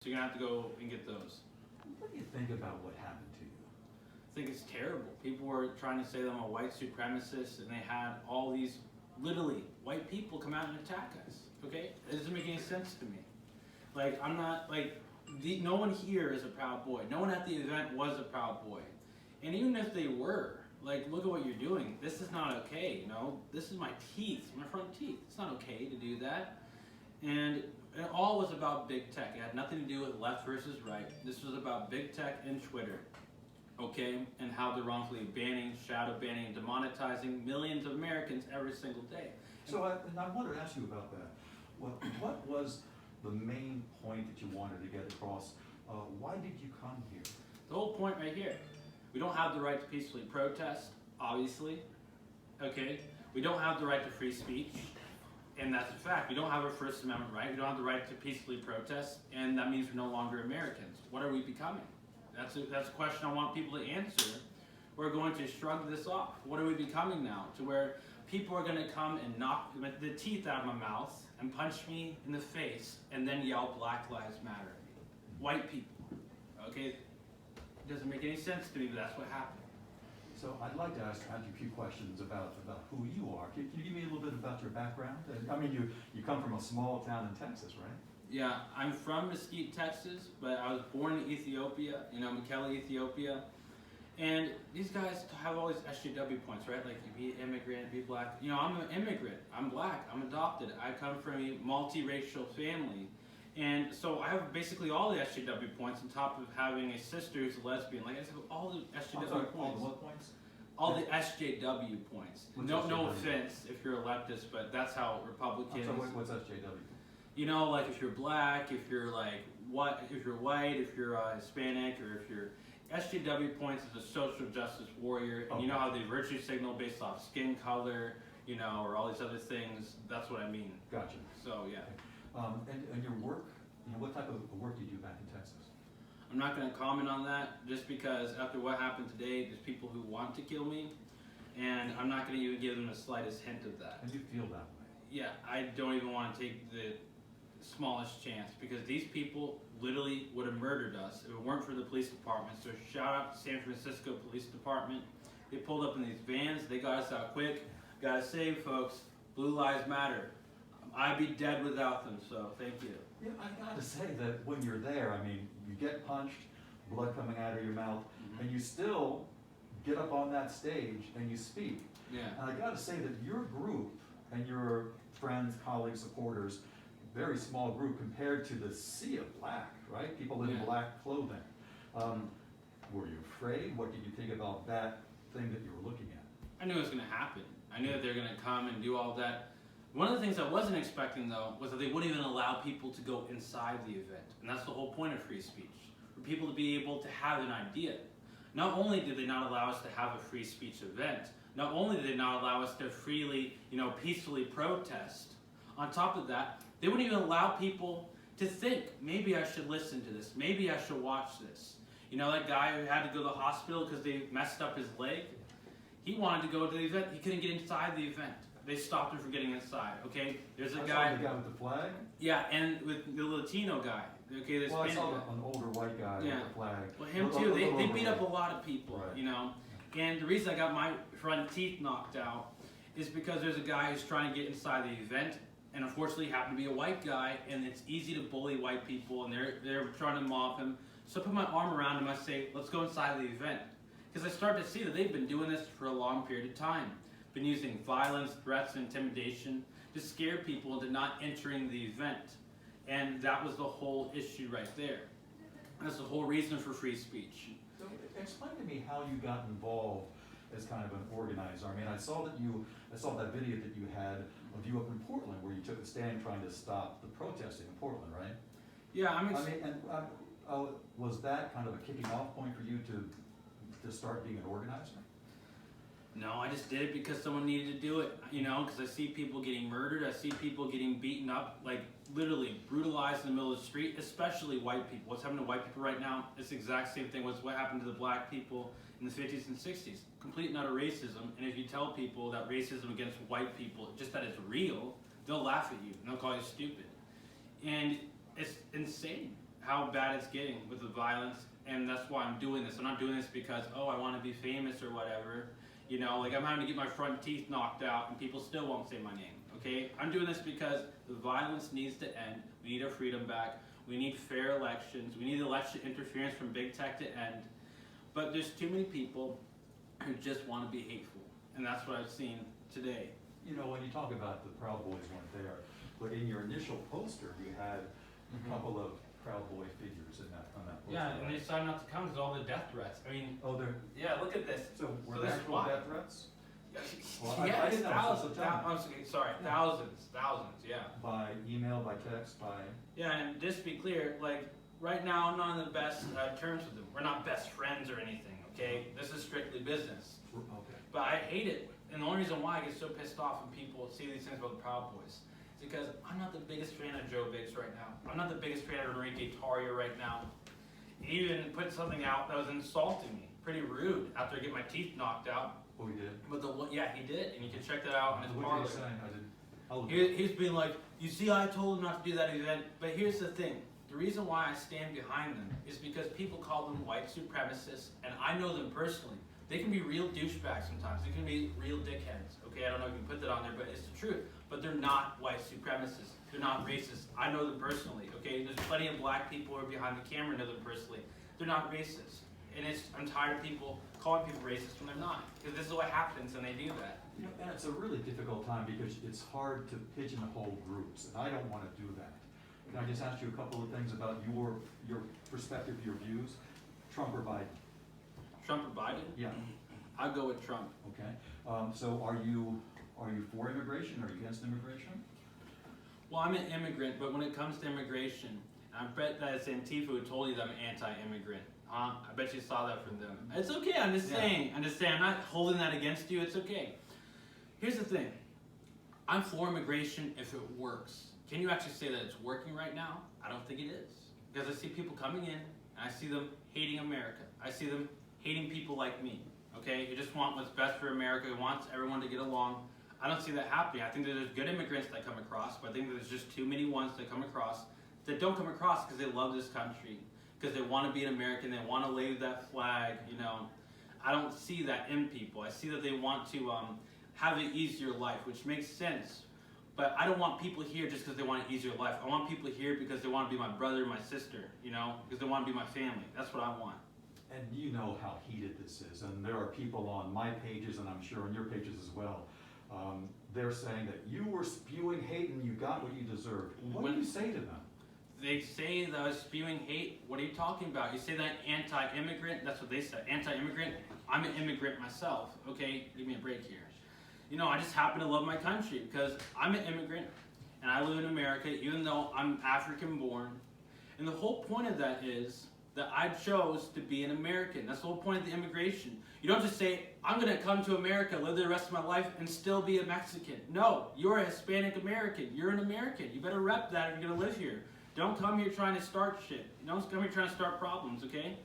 So you're gonna have to go and get those. What do you think about what happened to you? I think it's terrible. People were trying to say that I'm a white supremacist, and they had all these literally white people come out and attack us. Okay, it doesn't make any sense to me. Like, I'm not like no one here is a Proud Boy. No one at the event was a Proud Boy, and even if they were, like, look at what you're doing. This is not okay. You know, this is my teeth, my front teeth. It's not okay to do that. And it all was about big tech. It had nothing to do with left versus right. This was about big tech and Twitter. Okay, and how they're wrongfully banning, shadow banning, and demonetizing millions of Americans every single day. So I wanted to ask you about that. What was the main point that you wanted to get across? Why did you come here? The whole point right here. We don't have the right to peacefully protest, obviously. Okay, we don't have the right to free speech, and that's a fact. We don't have a First Amendment right. We don't have the right to peacefully protest, and that means we're no longer Americans. What are we becoming? That's a question I want people to answer. We're going to shrug this off. What are we becoming now? To where people are going to come and knock the teeth out of my mouth and punch me in the face and then yell Black Lives Matter at me. White people. Okay? It doesn't make any sense to me, but that's what happened. So I'd like to ask you a few questions about who you are. Can you give me a little bit about your background? I mean, you come from a small town in Texas, right? Yeah, I'm from Mesquite, Texas, but I was born in Ethiopia, Mekelle, Ethiopia. And these guys have all these SJW points, right? Like, you be immigrant, be black. I'm an immigrant. I'm black. I'm adopted. I come from a multiracial family. And so I have basically all the SJW points on top of having a sister who's a lesbian. Like, I said, all the SJW points. All the what points? All the SJW points. What's No SJW? offense if you're a leftist, but that's how Republicans. I'm sorry, what's SJW? Like, if you're black, if you're like what, if you're white, if you're Hispanic, or if you're SJW points is a social justice warrior, and you know how they virtue signal based off skin color, or all these other things. That's what I mean. Gotcha. So yeah. And your work, what type of work do you do back in Texas? I'm not going to comment on that just because after what happened today, there's people who want to kill me, and I'm not going to even give them the slightest hint of that. And you feel that way? Yeah, I don't even want to take the smallest chance because these people literally would have murdered us if it weren't for the police department. So shout out to San Francisco Police Department. They pulled up in these vans, they got us out quick. Gotta save folks, Blue Lives Matter. I'd be dead without them, so thank you. Yeah, I gotta say that when you're there, I mean, you get punched, blood coming out of your mouth, and you still get up on that stage and you speak. Yeah. And I gotta say that your group and your friends, colleagues, supporters, very small group compared to the sea of black, right? People in black clothing. Were you afraid? What did you think about that thing that you were looking at? I knew it was gonna happen. I knew that they were gonna come and do all that. One of the things I wasn't expecting though was that they wouldn't even allow people to go inside the event. And that's the whole point of free speech, for people to be able to have an idea. Not only did they not allow us to have a free speech event, not only did they not allow us to freely, peacefully protest, on top of that, they wouldn't even allow people to think, maybe I should listen to this, maybe I should watch this. That guy who had to go to the hospital because they messed up his leg, he wanted to go to the event, he couldn't get inside the event. They stopped him from getting inside, okay? There's a guy... The guy with the flag? Yeah, and with the Latino guy, okay? The Well, I Spanish saw guy. an older white guy with a flag. Well, him too, they beat up a lot of people, Right. And the reason I got my front teeth knocked out is because there's a guy who's trying to get inside the event, and unfortunately happened to be a white guy, and it's easy to bully white people, and they're trying to mob him. So I put my arm around him, I say, let's go inside the event. Because I start to see that they've been doing this for a long period of time. Been using violence, threats, and intimidation to scare people into not entering the event. And that was the whole issue right there. That's the whole reason for free speech. So explain to me how you got involved as kind of an organizer. I mean, I saw that video that you had of you up in Portland where you took a stand trying to stop the protesting in Portland, right? Yeah, was that kind of a kicking off point for you to start being an organizer? No, I just did it because someone needed to do it, because I see people getting murdered, I see people getting beaten up, like literally brutalized in the middle of the street, especially white people. What's happening to white people right now, it's the exact same thing as what happened to the black people in the 50s and 60s. Complete and utter racism, and if you tell people that racism against white people, just that it's real, they'll laugh at you, and they'll call you stupid. And it's insane. how bad it's getting with the violence, and that's why I'm doing this. I'm not doing this because, oh, I want to be famous or whatever. You know, like I'm having to get my front teeth knocked out and people still won't say my name, okay? I'm doing this because the violence needs to end. We need our freedom back. We need fair elections. We need election interference from big tech to end. But there's too many people who just want to be hateful, and that's what I've seen today. You know, when you talk about the Proud Boys weren't there, but in your initial poster, you had a couple of Proud Boy figures on that poster. Yeah, and they decided not to come because all the death threats. I mean, Oh, they're, yeah, look at this. so were So there this is actual why. death threats? Well, I Yes, didn't know, so thousands, tell me. thousands, yeah. By email, by text, by, Yeah, and just to be clear, like, right now I'm not on the best terms with them. We're not best friends or anything, okay? This is strictly business. okay. But I hate it, and the only reason why I get so pissed off when people say these things about the Proud Boys is because I'm not the biggest fan of Joe Biggs right now. I'm not the biggest fan of Enrique Tarrio right now. He even put something out that was insulting me, pretty rude, after I get my teeth knocked out. Oh, you did? But yeah, he did, and you can check that out in his What parlor. did he say? I didn't. I'll look it up. He's been like, you see, I told him not to do that event. But here's the thing. The reason why I stand behind them is because people call them white supremacists, and I know them personally. They can be real douchebags sometimes. They can be real dickheads. Okay, I don't know if you can put that on there, but it's the truth. But they're not white supremacists. They're not racist. I know them personally. Okay, there's plenty of black people who are behind the camera know them personally. They're not racist. And I'm tired of people calling people racist when they're not. Because this is what happens, and they do that. You know, and it's a really difficult time because it's hard to pigeonhole groups, and I don't want to do that. Can I just ask you a couple of things about your perspective, your views? Trump or Biden? Trump or Biden? Yeah. I'll go with Trump. Okay. So are you for immigration? Are you against immigration? Well, I'm an immigrant, but when it comes to immigration, I bet that it's Antifa who told you that I'm anti-immigrant. I bet you saw that from them. It's okay, I'm just saying. I'm not holding that against you, it's okay. Here's the thing. I'm for immigration if it works. Can you actually say that it's working right now? I don't think it is. Because I see people coming in, and I see them hating America. I see them hating people like me, okay? You just want what's best for America, you want everyone to get along. I don't see that happening. I think that there's good immigrants that come across, but I think that there's just too many ones that come across that don't come across because they love this country, because they want to be an American, they want to wave that flag, you know. I don't see that in people. I see that they want to have an easier life, which makes sense. But I don't want people here just because they want an easier life. I want people here because they want to be my brother, my sister, you know, because they want to be my family. That's what I want. And you know how heated this is, and there are people on my pages, and I'm sure on your pages as well. They're saying that you were spewing hate and you got what you deserved. What do you say to them? They say that I was spewing hate. What are you talking about? You say that anti-immigrant? That's what they said. Anti-immigrant? I'm an immigrant myself. Okay, give me a break here. You know, I just happen to love my country because I'm an immigrant and I live in America even though I'm African born. And the whole point of that is that I chose to be an American. That's the whole point of the immigration. You don't just say, I'm going to come to America, live the rest of my life, and still be a Mexican. No, you're a Hispanic American. You're an American. You better rep that if you're going to live here. Don't come here trying to start shit. Don't come here trying to start problems, okay?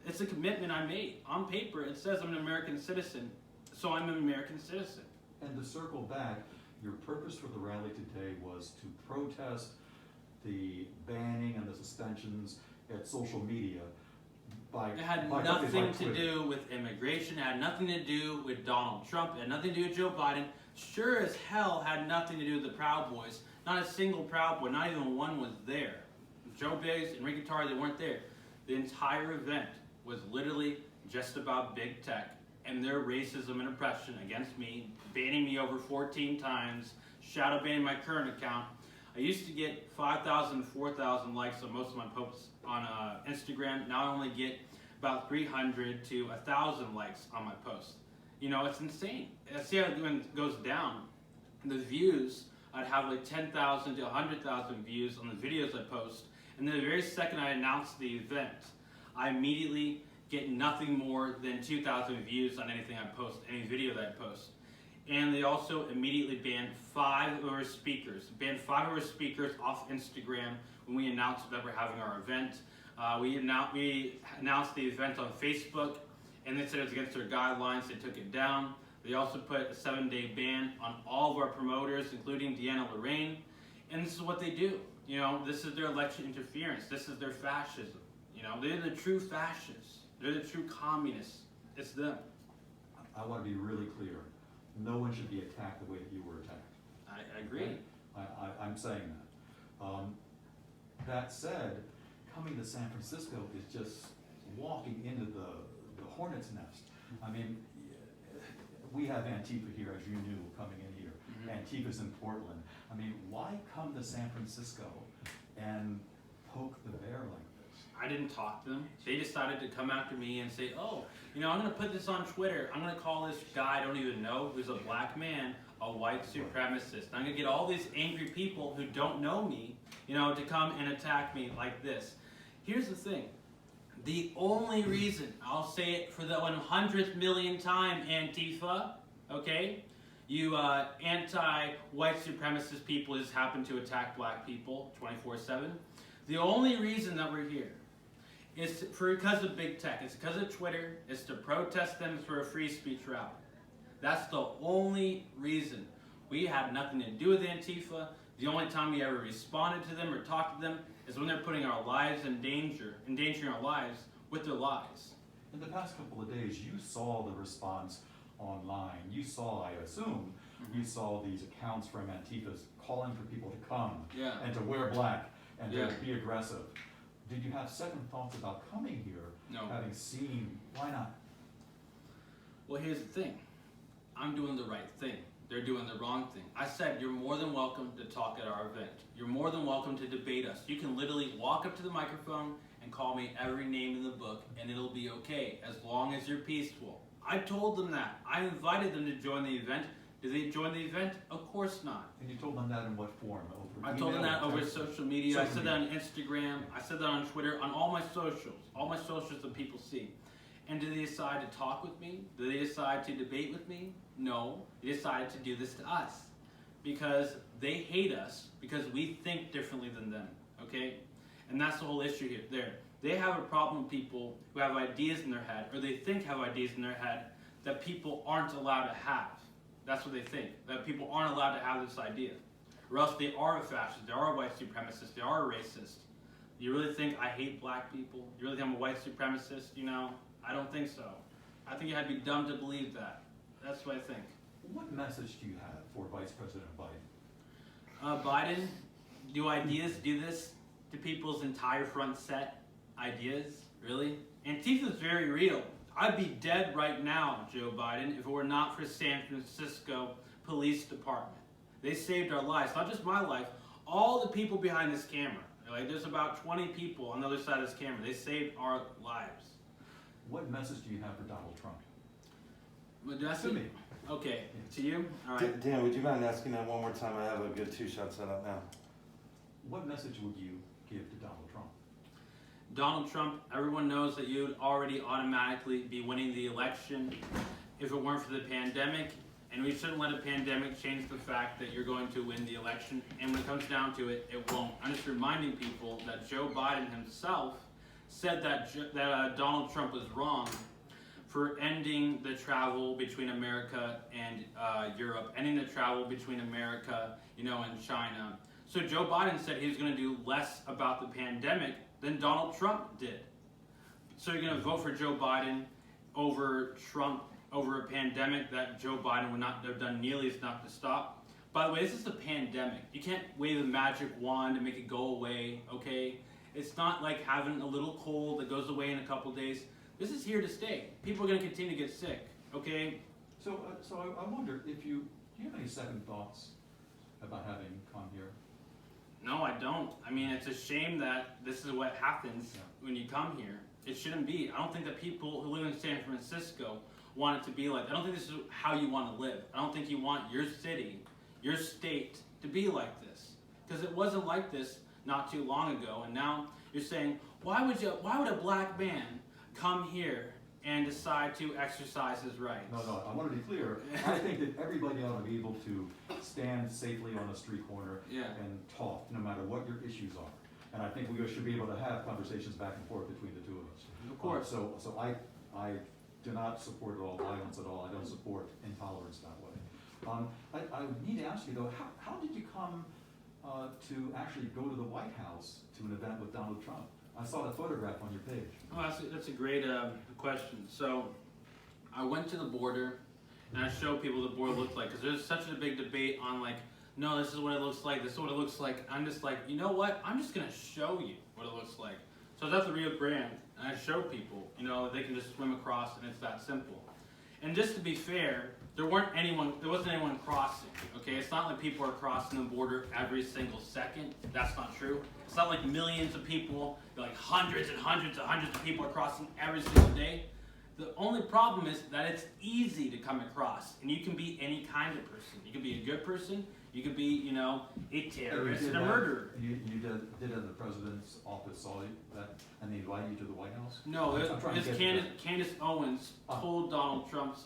It's a commitment I made. On paper, it says I'm an American citizen, so I'm an American citizen. And to circle back, your purpose for the rally today was to protest the banning and the suspensions at social media by It had by nothing to Twitter. do with immigration. It had nothing to do with Donald Trump. It had nothing to do with Joe Biden. Sure as hell had nothing to do with the Proud Boys. Not a single Proud Boy, not even one was there. Joe Biggs, Enrique Tarrio, they weren't there. The entire event was literally just about big tech and their racism and oppression against me, banning me over 14 times, shadow banning my current account. I used to get 5,000 to 4,000 likes on most of my posts on Instagram. Now I only get about 300 to 1,000 likes on my posts. You know, it's insane. I see how it goes down. The views, I'd have like 10,000 to 100,000 views on the videos I post. And then the very second I announce the event, I immediately get nothing more than 2,000 views on anything I post, any video that I post. And they also immediately banned 5 of our speakers. Banned 5 of our speakers off Instagram when we announced that we're having our event. We announced the event on Facebook, and they said it was against their guidelines. They took it down. They also put a 7-day ban on all of our promoters, including Deanna Lorraine. And this is what they do. You know, this is their election interference. This is their fascism. You know, they're the true fascists. They're the true communists. It's them. I want to be really clear. No one should be attacked the way that you were attacked. I agree. Okay? I'm saying that. That said, coming to San Francisco is just walking into the hornet's nest. I mean, we have Antifa here, as you knew, coming in here. Antifa's in Portland. I mean, why come to San Francisco and poke the bear like this? I didn't talk to them. They decided to come after me and say, oh, you know, I'm going to put this on Twitter. I'm going to call this guy I don't even know, who's a black man, a white supremacist. I'm going to get all these angry people who don't know me, you know, to come and attack me like this. Here's the thing. The only reason, I'll say it for the 100th millionth time, Antifa, okay? You anti-white supremacist people just happen to attack black people 24/7. The only reason that we're here is because of big tech. It's because of Twitter. It's to protest them for a free speech rally. That's the only reason. We had nothing to do with Antifa. The only time we ever responded to them or talked to them is when they're putting our lives in danger, endangering our lives with their lies. In the past couple of days, you saw the response online. You saw, I assume, you saw these accounts from Antifas calling for people to come and to wear black and to be aggressive. Did you have second thoughts about coming here, having seen, why not? Well, here's the thing. I'm doing the right thing. They're doing the wrong thing. I said you're more than welcome to talk at our event. You're more than welcome to debate us. You can literally walk up to the microphone and call me every name in the book, and it'll be okay, as long as you're peaceful. I told them that. I invited them to join the event. Did they join the event? Of course not. And you told them that in what form? Over I told them that over social media. I said that on Instagram. I said that on Twitter, on all my socials that people see. And did they decide to talk with me? Did they decide to debate with me? No. They decided to do this to us. Because they hate us, because we think differently than them, okay? And that's the whole issue here. They have a problem with people who have ideas in their head, or they think have ideas in their head, that people aren't allowed to have. That's what they think, that people aren't allowed to have this idea. Or else they are a fascist, they are a white supremacist, they are a racist. You really think I hate black people? You really think I'm a white supremacist? You know, I don't think so. I think you had to be dumb to believe that. That's what I think. What message do you have for Vice President Biden? Biden, do ideas do this to people's entire front set? Ideas? Really? Antifa is very real. I'd be dead right now, Joe Biden, if it were not for San Francisco Police Department. They saved our lives, not just my life, all the people behind this camera. Like, there's about 20 people on the other side of this camera. They saved our lives. What message do you have for Donald Trump? To me. Okay, to you? All right. Dan, would you mind asking that one more time? I have a good two-shot set up now. What message would you give to Donald Trump? Donald Trump, everyone knows that you would already automatically be winning the election if it weren't for the pandemic, and we shouldn't let a pandemic change the fact that you're going to win the election, and when it comes down to it, it won't. I'm just reminding people that Joe Biden himself said that Donald Trump was wrong for ending the travel between America and Europe, ending the travel between America, and China. So Joe Biden said he was going to do less about the pandemic than Donald Trump did. So you're going to vote for Joe Biden over Trump, over a pandemic that Joe Biden would not have done nearly as enough to stop. By the way, this is a pandemic. You can't wave a magic wand and make it go away, okay? It's not like having a little cold that goes away in a couple days. This is here to stay. People are going to continue to get sick, okay? So I wonder if do you have any second thoughts about having come here? No, I don't. I mean, it's a shame that this is what happens when you come here. It shouldn't be. I don't think that people who live in San Francisco want it to be like, I don't think this is how you want to live. I don't think you want your city, your state, to be like this. Because it wasn't like this not too long ago, and now you're saying, why would a black man come here and decide to exercise his rights? No, I want to be clear. I think that everybody ought to be able to stand safely on a street corner and talk, no matter what your issues are. And I think we should be able to have conversations back and forth between the two of us. Of course. So I do not support at all violence at all. I don't support intolerance that way. I need to ask you though, how did you come to actually go to the White House to an event with Donald Trump? I saw the photograph on your page. Oh, that's a great question. So, I went to the border, and I showed people what the border looked like, because there's such a big debate on like, no, this is what it looks like, this is what it looks like. I'm just like, you know what? I'm just gonna show you what it looks like. So that's the Rio Grande, and I show people, you know, they can just swim across, and it's that simple. And just to be fair, there wasn't anyone crossing, okay? It's not like people are crossing the border every single second. That's not true. It's not like millions of people, like hundreds and hundreds and hundreds of people are crossing every single day. The only problem is that it's easy to come across, and you can be any kind of person. You can be a good person, you could be, you know, a terrorist and a murderer. You did it in the president's office, saw that, and they invited you to the White House? No, I'm trying to Candace Owens told Donald Trump's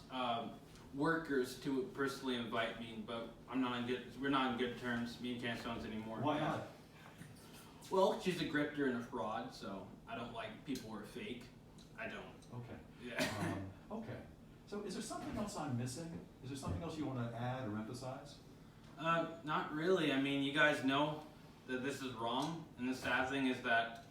workers to personally invite me, but we're not in good terms, me and Candace Owens anymore. Why not? Well, she's a grifter and a fraud, so I don't like people who are fake. I don't. Okay. Yeah. Okay. So is there something else I'm missing? Is there something else you want to add or emphasize? Not really. I mean, you guys know that this is wrong, and the sad thing is that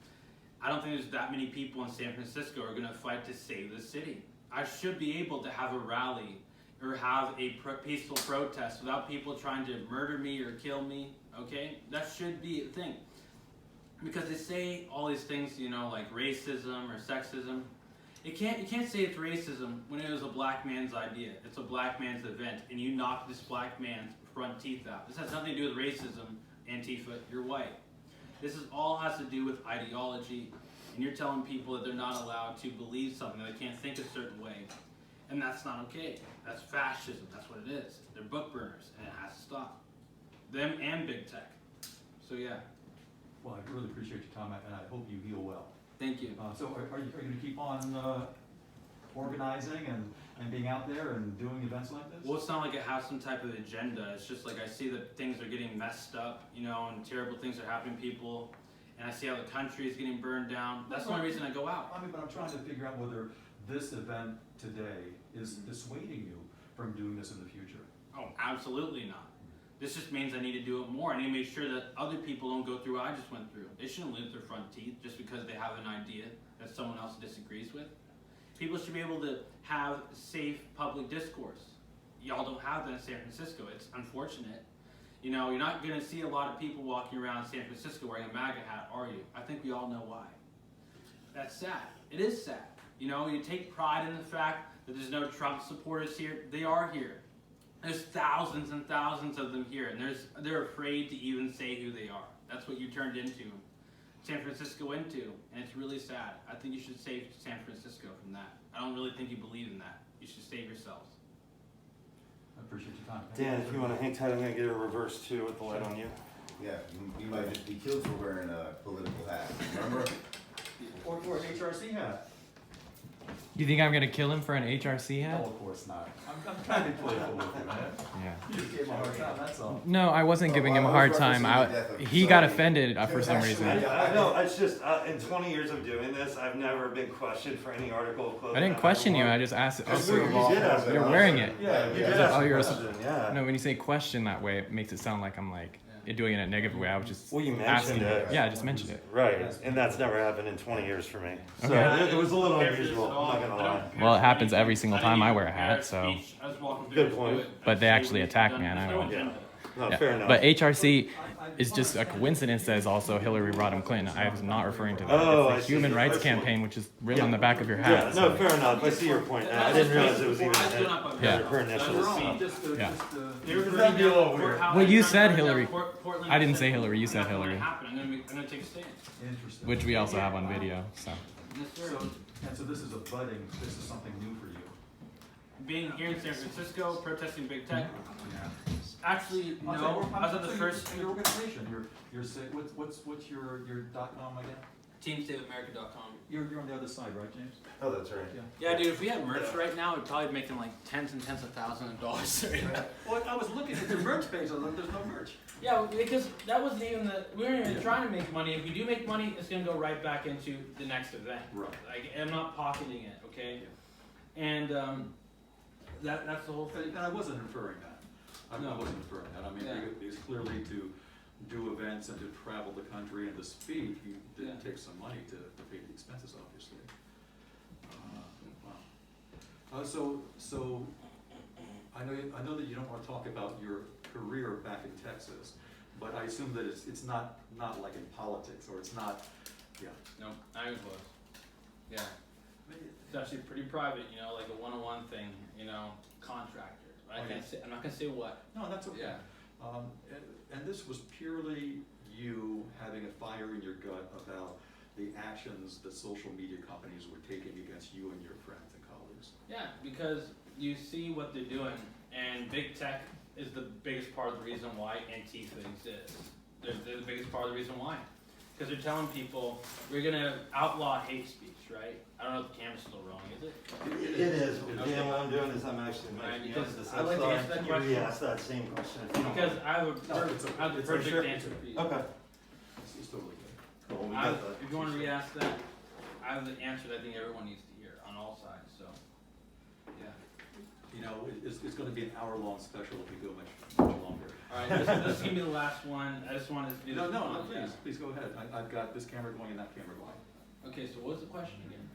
I don't think there's that many people in San Francisco who are going to fight to save the city. I should be able to have a rally or have a peaceful protest without people trying to murder me or kill me, okay? That should be a thing. Because they say all these things, you know, like racism or sexism. You can't say it's racism when it was a black man's idea. It's a black man's event, and you knock this black man's front teeth out. This has nothing to do with racism, Antifa, you're white. This all has to do with ideology, and you're telling people that they're not allowed to believe something, that they can't think a certain way. And that's not okay. That's fascism, that's what it is. They're book burners, and it has to stop. Them and big tech. So yeah. Well, I really appreciate your time, and I hope you heal well. Thank you. So are you going to keep on organizing and being out there and doing events like this? Well, it's not like it has some type of agenda. It's just like I see that things are getting messed up, you know, and terrible things are happening to people, and I see how the country is getting burned down. That's the only reason I go out. I mean, but I'm trying to figure out whether this event today is dissuading you from doing this in the future. Oh, absolutely not. This just means I need to do it more. I need to make sure that other people don't go through what I just went through. They shouldn't lose their front teeth just because they have an idea that someone else disagrees with. People should be able to have safe public discourse. Y'all don't have that in San Francisco. It's unfortunate. You know, you're not going to see a lot of people walking around San Francisco wearing a MAGA hat, are you? I think we all know why. That's sad. It is sad. You know, you take pride in the fact that there's no Trump supporters here. They are here. There's thousands and thousands of them here, and they're afraid to even say who they are. That's what you turned into San Francisco into, and it's really sad. I think you should save San Francisco from that. I don't really think you believe in that. You should save yourselves. I appreciate your time. Dan, if you want to hang tight, I'm going to get a reverse too with the light on you. Yeah, you might just be killed for wearing a political hat, remember? Or for an HRC hat. You think I'm gonna kill him for an HRC No, hat? of course not. I'm trying to be playful with you, man. Yeah. You just gave him a hard time, that's all. No, I wasn't giving him a I hard was time. referencing the death of He got somebody. offended for some reason. I know, it's just, in 20 years of doing this, I've never been questioned for any article of clothing. I didn't question you. I just asked. You Also, did ask me. you're wearing it. Yeah, you did Yeah. ask Oh, a you're a- question, yeah. No, when you say question that way, it makes it sound like I'm like you're doing it in a negative way. I was just Well, you mentioned asking. it. Yeah, I just mentioned it. Right, and that's never happened in 20 years for me. So Okay. it was a little Prejudice unusual, at all. I'm not going to I don't lie. prepare Well, it happens speech. every single time I wear a hat, so. Speech. I was walking through Good it, point. do it. But they I actually say attack we've me, done- and I there's no don't. agenda. No, Yeah. fair enough. But HRC is just a coincidence that is also Hillary Rodham Clinton. I was not referring to that. Oh, I It's see. the Human Rights I see. Campaign, which is written on Yeah. the back of your Yeah, hat. no, so- fair enough, I see your point now, I didn't realize it was even Yeah. her initials. Yeah. They were That'd burning be a down little the weird. courthouse. Well, you They're said burning down Hillary. Portland. I didn't say Hillary, you said That's not gonna Hillary. happen. I'm gonna take a stand. Interesting. Which we also have on video. So. Yes, sir. So this is this is something new for you. Being here in San Francisco, protesting big tech. Yeah. Actually, no. I was at the first Your organization, what's your .com again? teamsaveamerica.com. You're on the other side, right, James? Oh, that's right. Yeah, dude. If we had merch right now, we'd probably be making like tens and tens of thousands of dollars. Well, I was looking at your merch page, there's no merch. Yeah, because that wasn't even we weren't even trying to make money. If we do make money, it's gonna go right back into the next event. Right. Like, I'm not pocketing it, okay? And that's the whole thing. And I wasn't inferring that. I wasn't inferring that. I mean, Yeah. it's clearly to do events and to travel the country and to speak, you did Yeah. take some money to pay the expenses, obviously. Wow. So I know that you don't want to talk about your career back in Texas, but I assume that it's not like in politics, or it's not, yeah. No, not even close. Yeah. It's actually pretty private, you know, like a one-on-one thing, you know, contractor. I Okay. can't say, I'm not gonna say what. No, that's okay. Yeah. And this was purely you having a fire in your gut about the actions that social media companies were taking against you and your friends and colleagues. Yeah, because you see what they're doing, and big tech is the biggest part of the reason why Antifa exists. They're the biggest part of the reason why. Because they're telling people, we're gonna outlaw hate speech, right? I don't know if the camera's still rolling, is it? It is. Dan, what I'm doing is I'm actually Right, making because this. I'd like to answer that question. Re-ask that same question. if you don't Because mind. I have No, it's okay. I have the It's perfect sure. answer for you. Okay. It's totally good. Cool, we I- got that. If you wanna re-ask that, I have the answer that I think everyone needs to hear on all sides, so, yeah. You know, it's gonna be an hour-long special if we go much longer. Alright, this is gonna be the last one, I just wanted to do this. No, one, yeah. please go ahead. I've got this camera going and that camera going. Okay, so what's the question again?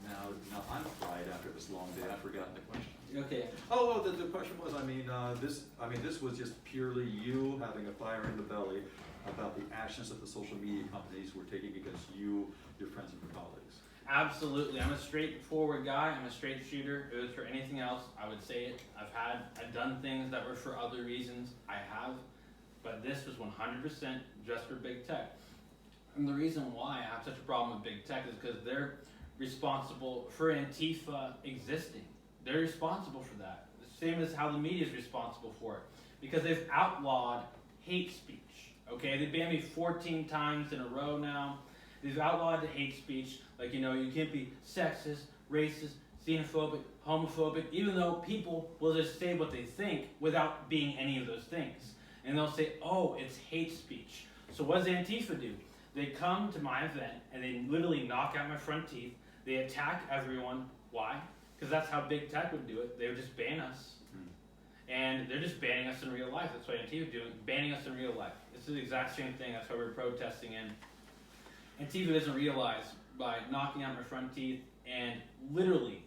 Now I'm fried after this long day. I've forgotten the question. Okay, Oh, the question was, this was just purely you having a fire in the belly about the actions that the social media companies were taking against you, your friends, and your colleagues. absolutely, I'm a straightforward guy, I'm a straight shooter, if it was for anything else, I would say it. I've done things that were for other reasons, I have, but this was 100% just for big tech. And the reason why I have such a problem with big tech is because they're responsible for Antifa existing. They're responsible for that. The same as how the media is responsible for it. Because they've outlawed hate speech. Okay, they banned me 14 times in a row now. They've outlawed the hate speech. Like, you know, you can't be sexist, racist, xenophobic, homophobic, even though people will just say what they think without being any of those things. And they'll say, oh, it's hate speech. So what does Antifa do? They come to my event and they literally knock out my front teeth. They attack everyone. Why? Because that's how big tech would do it. They would just ban us. And they're just banning us in real life. That's what Antifa is doing, banning us in real life. It's the exact same thing. That's why we're protesting. And Antifa doesn't realize by knocking out my front teeth and literally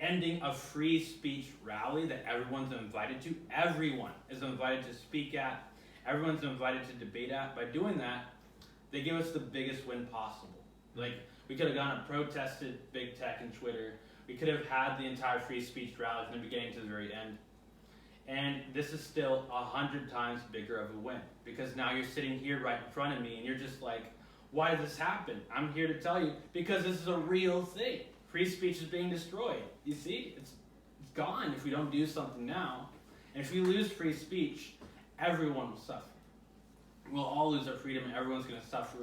ending a free speech rally that everyone's invited to. Everyone is invited to speak at. Everyone's invited to debate at. By doing that, they give us the biggest win possible. Like, we could have gone and protested big tech and Twitter. We could have had the entire free speech rally from the beginning to the very end. And this is still 100 times bigger of a win. Because now you're sitting here right in front of me and you're just like, why did this happen? I'm here to tell you, because this is a real thing. Free speech is being destroyed. You see, it's gone if we don't do something now. And if we lose free speech, everyone will suffer. We'll all lose our freedom and everyone's going to suffer.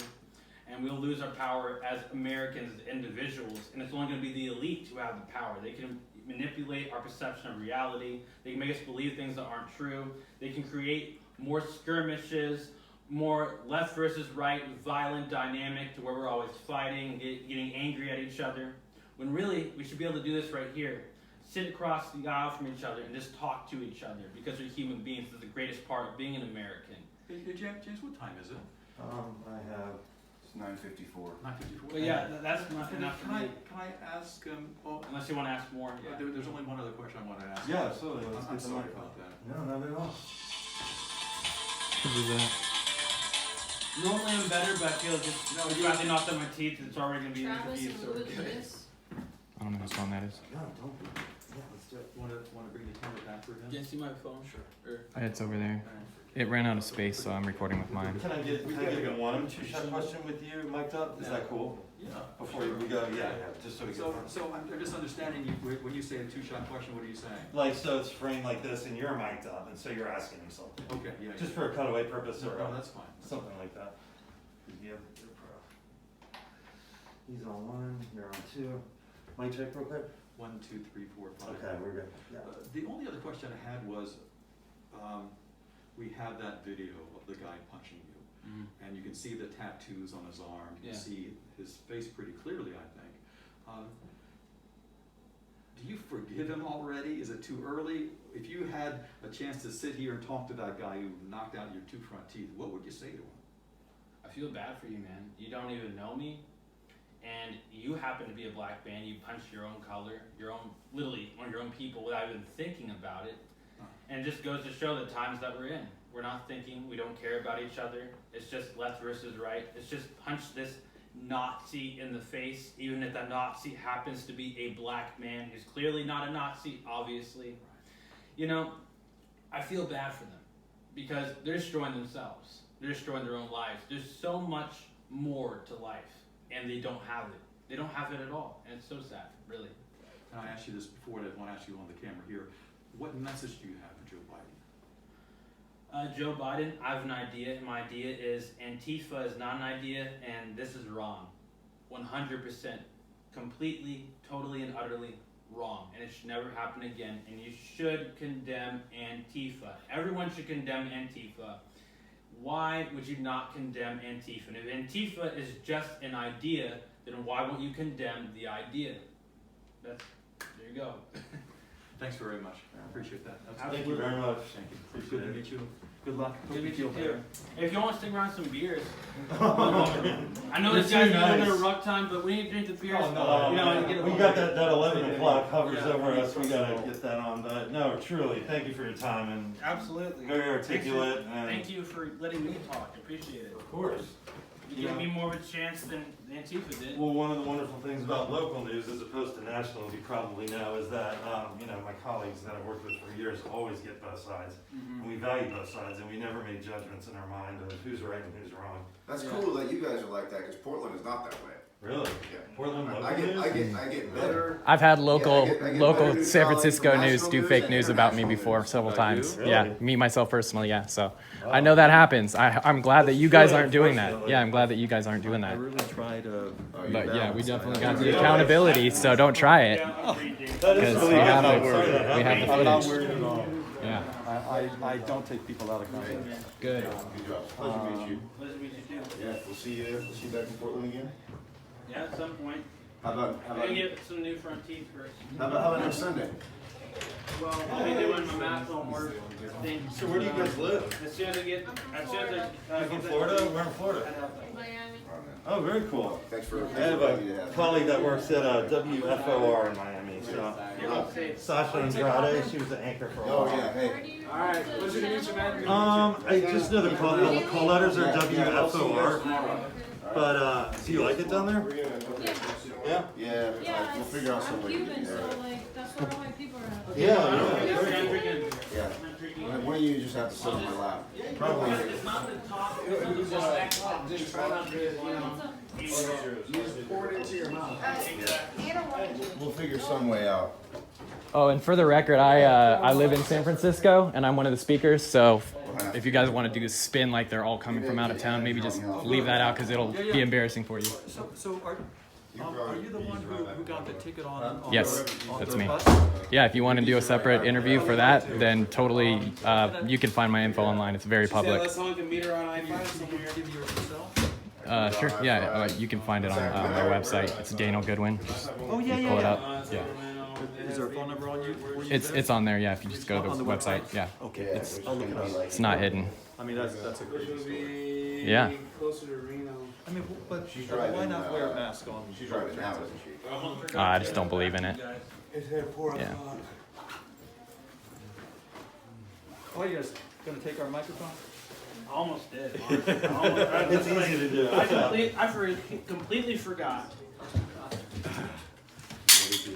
And we'll lose our power as Americans, as individuals. And it's only going to be the elite who have the power. They can manipulate our perception of reality. They can make us believe things that aren't true. They can create more skirmishes, more left versus right, violent dynamic to where we're always fighting, getting angry at each other. When really, we should be able to do this right here. Sit across the aisle from each other and just talk to each other because we're human beings. It's the greatest part of being an American. Hey, James, what time is it? I have, it's 9:54. 9:54. But yeah, that's not enough for me. Can I ask, well, Unless you want to ask more. Yeah. there's only one other question I want to ask. Yeah, absolutely. Let's I'm get the sorry mic. about that. No, not at all. What is that? Normally I'm better, but I feel just, No, the fact they knocked out my teeth, it's already going to be an Travis interview, and so we're Louis good. Lewis. I don't know whose phone that is. No, don't be. Yeah, let's do it. Want to bring the camera back for him? Can you see my phone? Sure. It's over there. It ran out of space, so I'm recording with mine. Can I get one two-shot question with you mic'd up? Is that cool? Yeah. Before we go, yeah, just so we So, get. so I'm just understanding, when you say a two-shot question, what are you saying? Like, so it's framed like this and you're mic'd up, and so you're asking him something. Okay, yeah. Just for a cutaway purpose or No, that's fine. something like that. Yeah, you're pro. He's on one, you're on two. Mic check real quick? 1, 2, 3, 4, 5. Okay, we're good. Yeah. The only other question I had was, we have that video of the guy punching you, and you can see the tattoos on his arm. You can Yeah. see his face pretty clearly, I think. do you forgive him already? Is it too early? If you had a chance to sit here and talk to that guy who knocked out your 2 front teeth, what would you say to him? I feel bad for you, man. You don't even know me, and you happen to be a black man. You punched your own color, literally one of your own people without even thinking about it. And it just goes to show the times that we're in. We're not thinking, we don't care about each other. It's just left versus right. It's just punch this Nazi in the face, even if that Nazi happens to be a black man who's clearly not a Nazi, obviously. You know, I feel bad for them because they're destroying themselves. They're destroying their own lives. There's so much more to life, and they don't have it. They don't have it at all, and it's so sad, really. And I asked you this before, I want to ask you on the camera here. What message do you have for Joe Biden? Joe Biden, I have an idea, and my idea is Antifa is not an idea, and this is wrong. 100%. Completely, totally, and utterly wrong. And it should never happen again. And you should condemn Antifa. Everyone should condemn Antifa. Why would you not condemn Antifa? And if Antifa is just an idea, then why won't you condemn the idea? There you go. Thanks very much. I appreciate that. Thank you very much. Thank you. It's good to meet you. Good luck. Good to meet Feel you better. too. If you want to stick around some beers, I know You're this guy's too a little bit nice. of rough time, but we need to drink the beers. Oh, no. You know, and get we it got that 11 o'clock hovers Yeah. over us. We gotta get that on. But no, truly, thank you for your time and Absolutely. very articulate. And Thank you for letting me talk. I appreciate it. Of course. You gave me more of a chance than Antifa did. Well, one of the wonderful things about local news as opposed to national, as you probably know, is that my colleagues that I've worked with for years always get both sides. And we value both sides, and we never make judgments in our mind of who's right and who's wrong. That's cool that you guys are like that, because Portland is not that way. Really? Yeah. Portland local I news? get better. I've had I local get better local news San knowledge Francisco from news national do news fake and news about me international before news. several Oh, times. you? Yeah, Really? me myself personally. Yeah, so I know that happens. I'm glad that you guys aren't doing that. Unfortunately. Yeah, I'm glad that you guys aren't doing I that. really try to. But yeah, we definitely got the accountability, so don't try it. That is Because really we have not the- worried about we have that. the I'm not footage. worried at all. Yeah, I don't take people out of context. good. Good job. Pleasure to meet you. Pleasure to meet you too. Yeah, we'll see you back in Portland again. Yeah, at some point. How about I'm gonna get some new front teeth first. how about next Sunday? Well, I'll be doing my math homework thing. So where do you guys live? As soon as I get, You're from Florida? We're in Florida. Miami. Oh, very cool. Thanks for I have letting me to a have. colleague that works at WFOR in Miami, so. I'll say. Sasha Andrade, she was the anchor for a while. Oh yeah, hey. All right, pleasure to meet you, man. I just know the call letters are WFOR, but, do you like it down there? Yeah? Yeah, Yeah, we'll figure out some I'm way to Cuban, get so there. like, that's where all my people are at. Yeah, I'm drinking. Yeah. When you just have to sit on my lap. Probably. It's not the top, it's just try not to, you know. Pour it into your mouth. We'll figure some way out. Oh, and for the record, I live in San Francisco, and I'm one of the speakers. So if you guys want to do a spin like they're all coming from out of town, maybe just leave that out because it'll be embarrassing for you. So are you the one who got the ticket on? Yes, on that's the me. bus? Yeah, if you want to do a separate interview for that, then totally, you can find my info online. It's very public. someone can meet her on I-5 somewhere. Give yours yourself? Sure, yeah, you can find it on my website. It's Daniel Goodwin. Just Oh, yeah, pull it yeah, up. Yeah, Is there a phone number on you? it's on there. Yeah, if you just go to On the the website. Yeah, Okay, I'll look it up. it's not hidden. I mean, that's a great story. Yeah. Closer to Reno. I mean, but driving, why not wear a mask on? She's driving now, isn't she? I just don't believe in it. Yeah. Oh, you guys gonna take our microphone? Almost did. Almost. It's easy to do. I completely forgot.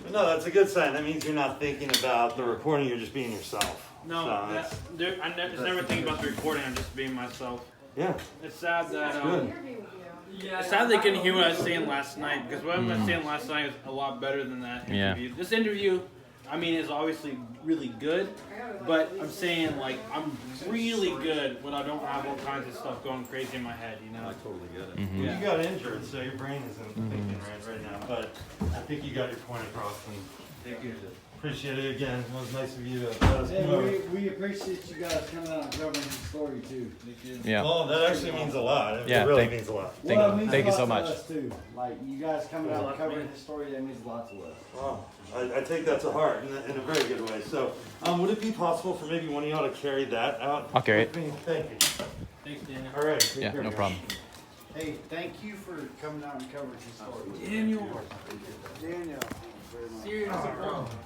But no, that's a good sign. That means you're not thinking about the recording, you're just being yourself. No, So that's- I never think about the recording. I'm just being myself. yeah. It's sad that Good. it's sad they couldn't hear what I was saying last night because what I was saying last night was a lot better than that Yeah. interview. This interview, I mean, is obviously really good, but I'm saying like I'm really good when I don't have all kinds of stuff going crazy in my head. You know. I totally get it. Mhm. You got injured, so your brain isn't thinking right now. But I think you got your point across, and Thank you. Appreciate it again. It was nice of you to let us come over. We appreciate you guys coming out and covering the story too. Yeah. Well, that actually means a lot. It Yeah, really thank- means a lot. Well, it means thank you a so lot much. to us too. Like you guys coming out and covering the story, that means a lot to us. Well, I take that to heart in a very good way. So, would it be possible for maybe one of y'all to carry that out? I'll carry it. with me? Thank you. Thanks, Daniel. All right. take Yeah, care, no guys. problem. Hey, thank you for coming out and covering the story. Daniel. Daniel. Seriously, bro.